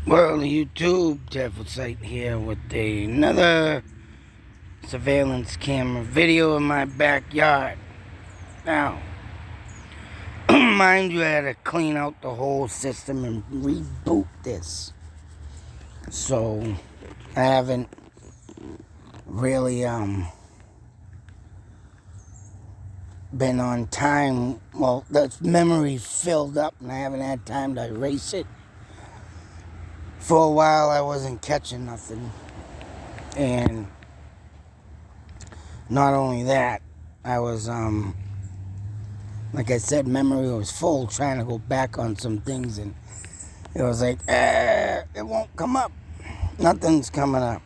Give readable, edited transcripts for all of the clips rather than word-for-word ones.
Well, YouTube, Devil Sight here with another surveillance camera video in my backyard. Now, mind you, I had to clean out the whole system and reboot this. So, I haven't really been on time. Well, the memory filled up and I haven't had time to erase it. For a while, I wasn't catching nothing. And not only that, I was, like I said, memory was full, trying to go back on some things, and it was like, it won't come up. Nothing's coming up.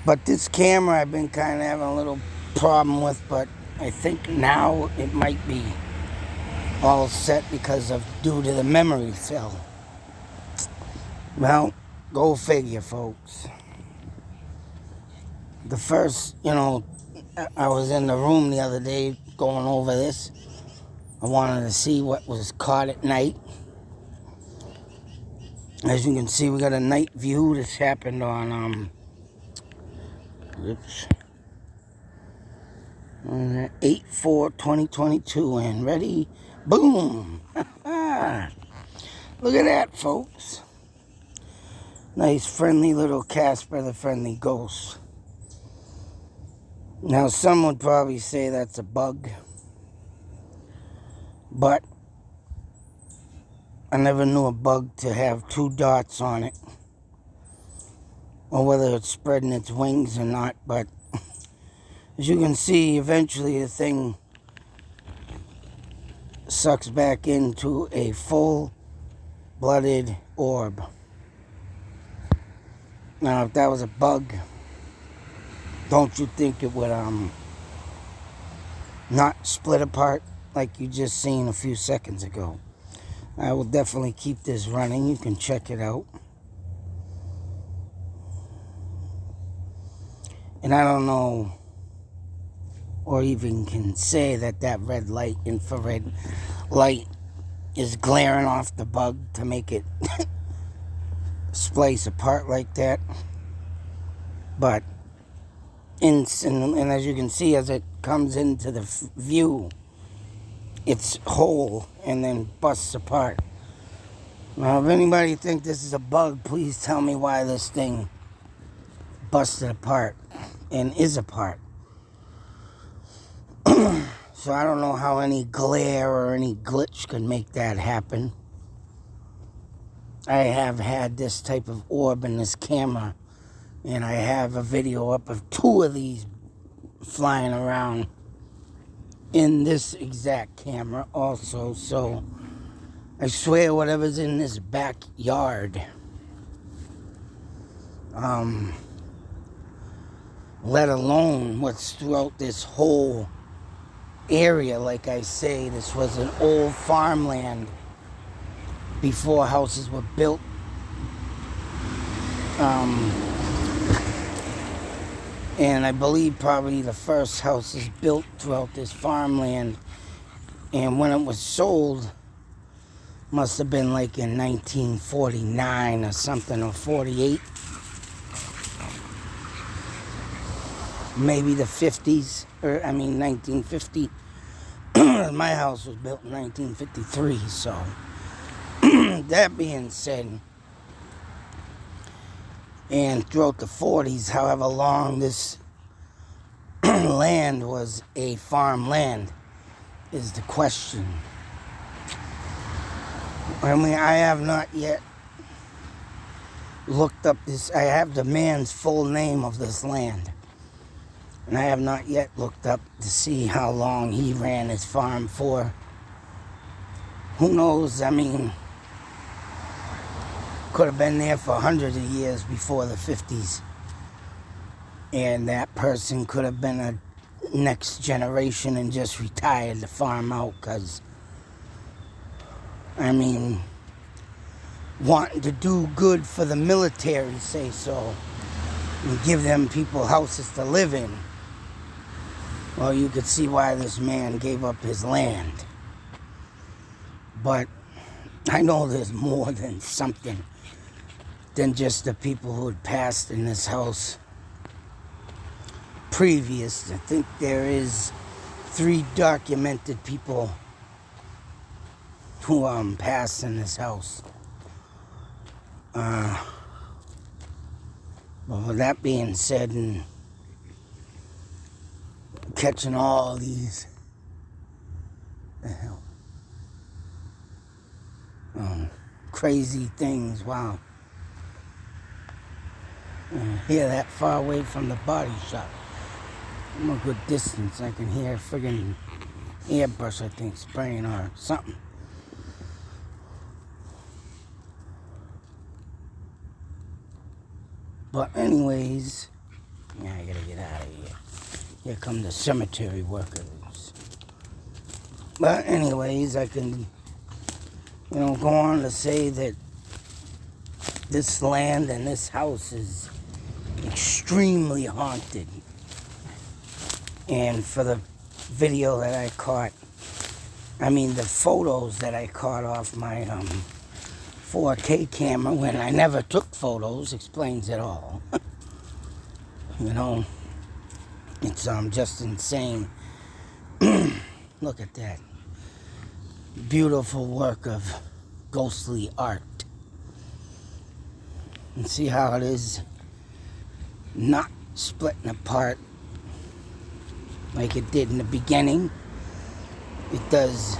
But this camera I've been kind of having a little problem with, but I think now it might be all set due to the memory fill. Well, go figure, folks. The first, I was in the room the other day going over this. I wanted to see what was caught at night. As you can see, we got a night view. This happened on, 8/4/2022, and ready, boom. Look at that, folks. Nice, friendly little Casper the Friendly Ghost. Now, some would probably say that's a bug, but I never knew a bug to have two dots on it, or whether it's spreading its wings or not. But as you can see, eventually the thing sucks back into a full-blooded orb. Now, if that was a bug, don't you think it would not split apart like you just seen a few seconds ago? I will definitely keep this running. You can check it out. And I don't know, or even can say that red light, infrared light, is glaring off the bug to make it splice apart like that. But and as you can see, as it comes into the view, it's whole and then busts apart. Now, if anybody think this is a bug, please tell me why this thing busted apart and is apart. So I don't know how any glare or any glitch could make that happen. I have had this type of orb in this camera, and I have a video up of two of these flying around in this exact camera also. So I swear whatever's in this backyard, let alone what's throughout this whole area. Like I say, this was an old farmland before houses were built. And I believe probably the first houses built throughout this farmland, and when it was sold, must have been like in 1949 or something, or 48. Maybe the 50s, 1950. My house was built in 1953, so that being said, and throughout the 40s, however long this land was a farmland is the question. I have not yet looked up this. I have the man's full name of this land, and I have not yet looked up to see how long he ran his farm for. Who knows? Could have been there for hundreds of years before the 50s. And that person could have been a next generation and just retired the farm out because, wanting to do good for the military, say so, and give them people houses to live in. Well, you could see why this man gave up his land. But I know there's more than something than just the people who had passed in this house previous. I think there is 3 documented people who passed in this house. But with that being said, and catching all these crazy things, wow. Hear that far away from the body shop. I'm a good distance. I can hear a friggin' airbrush, I think, spraying or something. But anyways, yeah, I gotta get out of here. Here come the cemetery workers. But anyways, I can, go on to say that this land and this house is extremely haunted. And for the video that I caught, the photos that I caught off my 4K camera when I never took photos explains it all. It's just insane. Look at that. Beautiful work of ghostly art. And see how it is not splitting apart like it did in the beginning. It does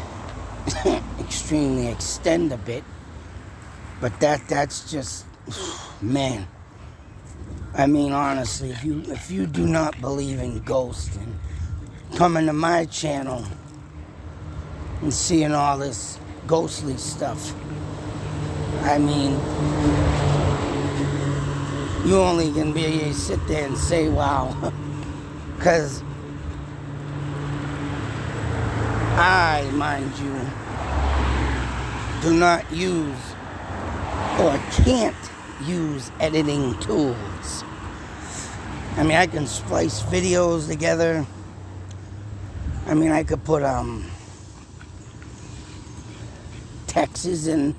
extremely extend a bit, but that's just, man. Honestly, if you do not believe in ghosts and coming to my channel and seeing all this ghostly stuff, you only can sit there and say, wow. Because I, mind you, do not use or can't use editing tools. I can splice videos together. I could put texts in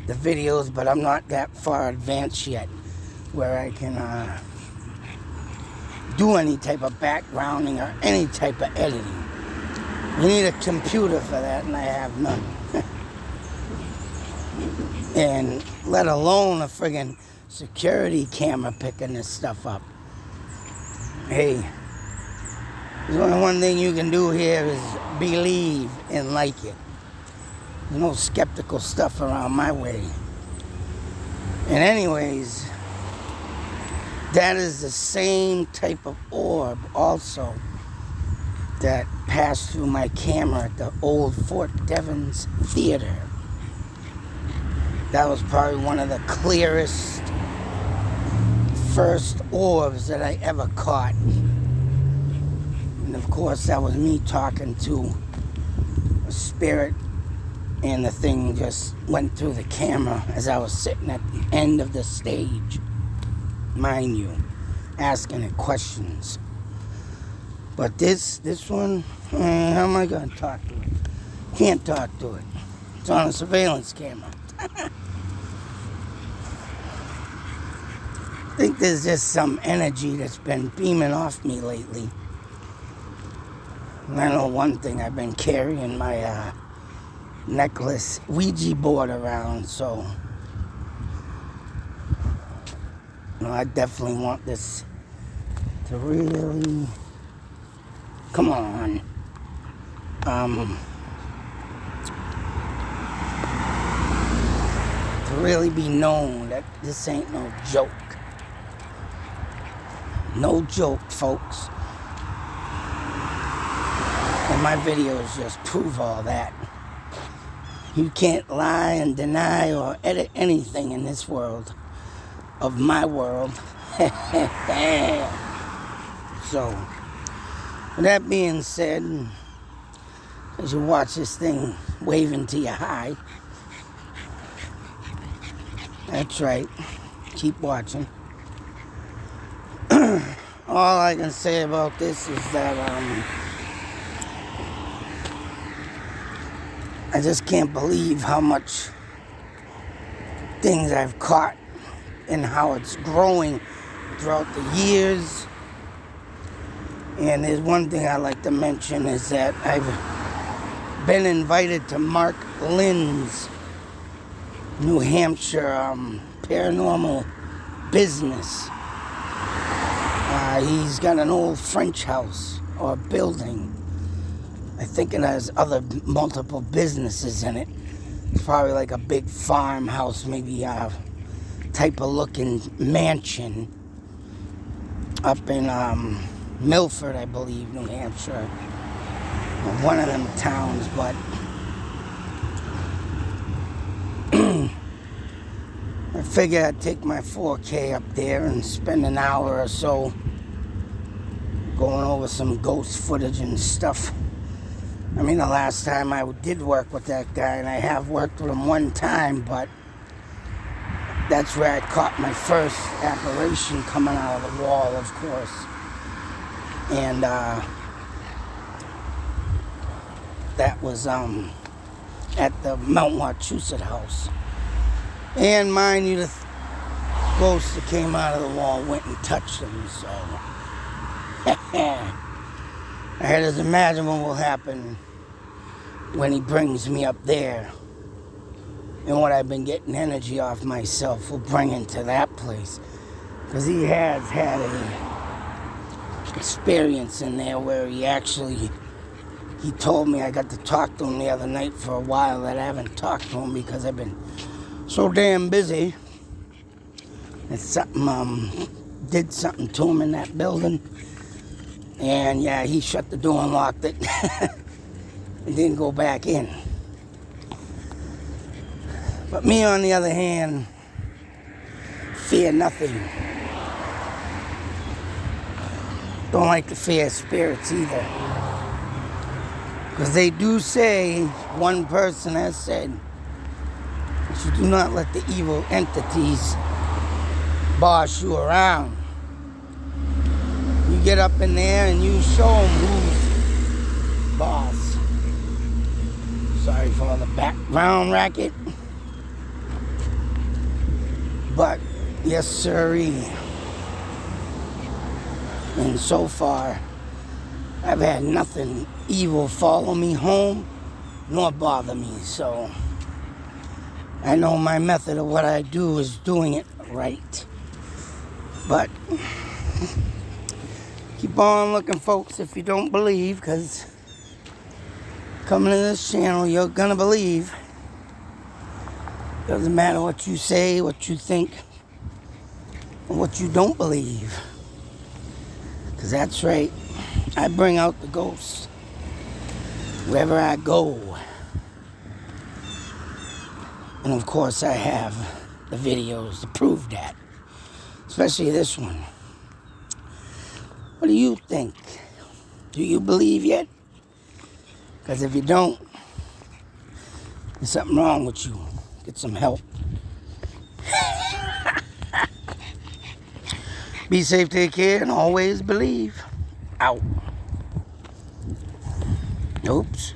the videos, but I'm not that far advanced yet where I can do any type of backgrounding or any type of editing. You need a computer for that, and I have none. And let alone a friggin' security camera picking this stuff up. Hey, there's only one thing you can do here is believe and like it. There's no skeptical stuff around my way. And anyways, that is the same type of orb also that passed through my camera at the old Fort Devens Theater. That was probably one of the clearest first orbs that I ever caught. And of course, that was me talking to a spirit, and the thing just went through the camera as I was sitting at the end of the stage, mind you, asking it questions. But this one, how am I going to talk to it? Can't talk to it. It's on a surveillance camera. I think there's just some energy that's been beaming off me lately. And I know one thing, I've been carrying my necklace Ouija board around, so I definitely want this to really come on. To really be known that this ain't no joke. No joke, folks. And my videos just prove all that. You can't lie and deny or edit anything in this world of my world. So, with that being said, as you watch this thing waving to your high, that's right, keep watching. All I can say about this is that I just can't believe how much things I've caught and how it's growing throughout the years. And there's one thing I like to mention is that I've been invited to Mark Lynn's New Hampshire paranormal business. He's got an old French house or building. I think it has multiple businesses in it. It's probably like a big farmhouse, maybe a type of looking mansion up in Milford, I believe, New Hampshire. One of them towns, but I figure I'd take my 4K up there and spend an hour or so going over some ghost footage and stuff. I mean, the last time I did work with that guy, and I have worked with him one time, but that's where I caught my first apparition coming out of the wall, of course. And that was at the Mount Wachusett house. And mind you, the ghost that came out of the wall went and touched him, so I had to imagine what will happen when he brings me up there, and what I've been getting energy off myself will bring into that place, because he has had a experience in there where he told me, I got to talk to him the other night for a while that I haven't talked to him because I've been so damn busy. It's something did something to him in that building, and yeah, he shut the door and locked it and didn't go back in. But me, on the other hand, fear nothing. Don't like to fear spirits either, because they do say, one person has said, that you do not let the evil entities boss you around. You get up in there and you show them who's boss. Sorry for all the background racket. But, yes sirree. And so far, I've had nothing evil follow me home, nor bother me, so I know my method of what I do is doing it right. But keep on looking, folks, if you don't believe, because coming to this channel, you're gonna believe. Doesn't matter what you say, what you think, or what you don't believe. Because that's right, I bring out the ghosts wherever I go. And of course I have the videos to prove that. Especially this one. What do you think? Do you believe yet? Because if you don't, there's something wrong with you. Get some help. Be safe, take care, and always believe. Out. Oops.